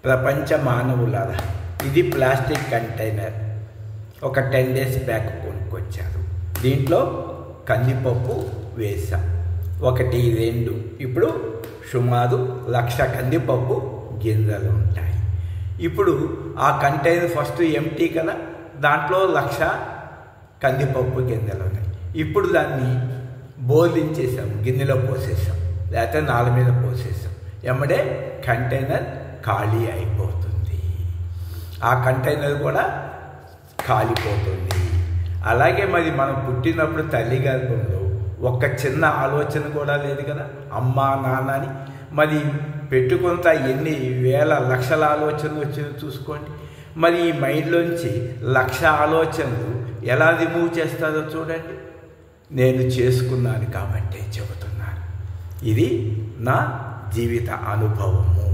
ప్రపంచ మానవులారా, ఇది ప్లాస్టిక్ కంటైనర్. ఒక 10 days బ్యాక్ కొనుక్కొచ్చారు. దీంట్లో కందిపప్పు వేసా. 1, 2 ఇప్పుడు సుమారు 1,00,000 కందిపప్పు గింజలు ఉంటాయి. ఇప్పుడు ఆ కంటైనర్ ఫస్ట్ ఎంటీ కదా, దాంట్లో 1,00,000 కందిపప్పు గింజలు ఉన్నాయి. ఇప్పుడు దాన్ని బోర్లించేసాం, గిన్నెలో పోసేసాం, లేకపోతే నాల మీద పోసేసాం. ఎమ్మడే కంటైనర్ ఖాళీ అయిపోతుంది. ఆ కంటైనర్ కూడా కాలిపోతుంది. అలాగే మరి మనం పుట్టినప్పుడు తల్లి గర్భంలో ఒక్క చిన్న ఆలోచన కూడా లేదు కదా, అమ్మా నాన్న అని. మరి పెట్టుకుంటా ఎన్ని వేల లక్షల ఆలోచనలు వచ్చిందో చూసుకోండి. మరి ఈ మైండ్లోంచి 1,00,000 ఆలోచనలు ఎలా రిమూవ్ చేస్తారో చూడండి. నేను చేసుకున్నాను కాబట్టే చెబుతున్నాను. ఇది నా జీవిత అనుభవము.